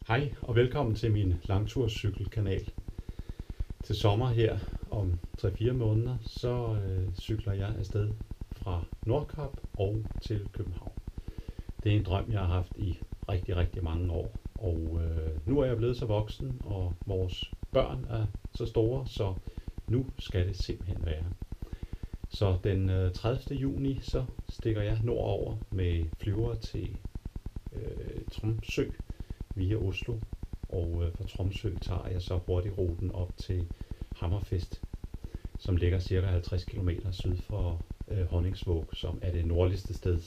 Hej og velkommen til min langturscykelkanal. Til sommer her om 3-4 måneder, så cykler jeg afsted fra Nordkap og til København. Det er en drøm, jeg har haft i rigtig mange år. Og nu er jeg blevet så voksen, og vores børn er så store, så nu skal det simpelthen være. Så den 30. juni, så stikker jeg nordover med flyver til Tromsø via Oslo, og fra Tromsø tager jeg så hurtigt ruten op til Hammerfest, som ligger cirka 50 km syd for Honningsvåg, som er det nordligste sted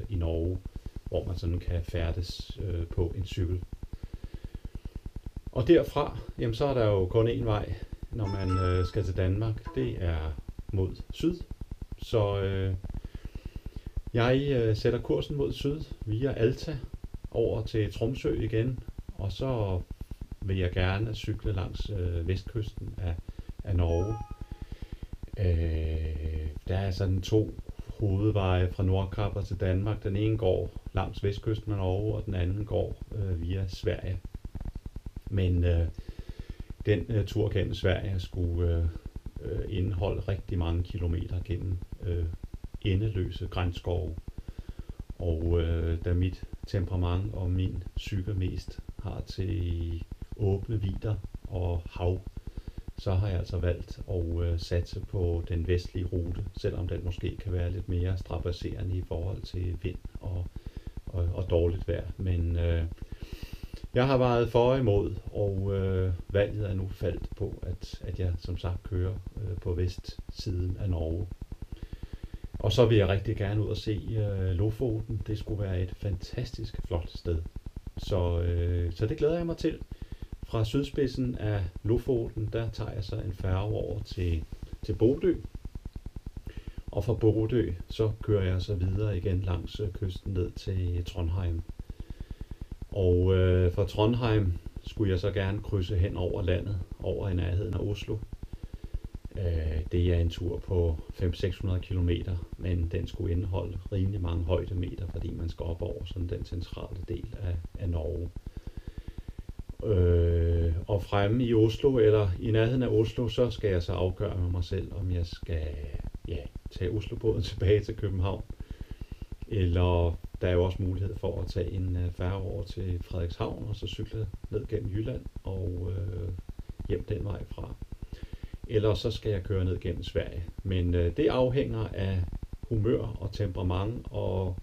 i Norge, hvor man sådan kan færdes på en cykel. Og derfra, jamen, så er der jo kun én vej, når man skal til Danmark. Det er mod syd. Så jeg sætter kursen mod syd via Alta over til Tromsø igen, og så vil jeg gerne cykle langs vestkysten af Norge. Der er sådan 2 hovedveje fra Nordkap til Danmark. Den ene går langs vestkysten af Norge, og den anden går via Sverige. Men den tur gennem Sverige skulle indeholde rigtig mange kilometer gennem endeløse granskove. Og da mit temperament og min psyke mest har til åbne vidder og hav, så har jeg altså valgt at satse på den vestlige rute, selvom den måske kan være lidt mere strabasserende i forhold til vind og dårligt vejr. Men jeg har vejet for og imod, og valget er nu faldt på, at jeg som sagt kører på vestsiden af Norge. Og så vil jeg rigtig gerne ud og se Lofoten. Det skulle være et fantastisk flot sted. Så det glæder jeg mig til. Fra sydspidsen af Lofoten, der tager jeg så en færge over til Bodø. Og fra Bodø, så kører jeg så videre igen langs kysten ned til Trondheim. Og fra Trondheim skulle jeg så gerne krydse hen over landet, over i nærheden af Oslo. Det er en tur på 500-600 km, men den skulle indeholde rimelig mange højdemeter, fordi man skal op over sådan den centrale del af Norge. Og fremme i Oslo, eller i nærheden af Oslo, så skal jeg så afgøre med mig selv, om jeg skal tage Oslobåden tilbage til København. Eller der er jo også mulighed for at tage en færge over til Frederikshavn, og så cykle ned gennem Jylland og hjem den vej fra. Eller så skal jeg køre ned gennem Sverige. Men det afhænger af humør og temperament, og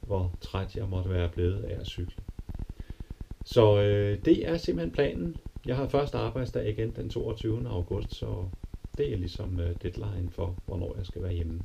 hvor træt jeg måtte være blevet af at cykle. Så det er simpelthen planen. Jeg har første arbejdsdag igen den 22. august, så det er ligesom deadline for, hvornår jeg skal være hjemme.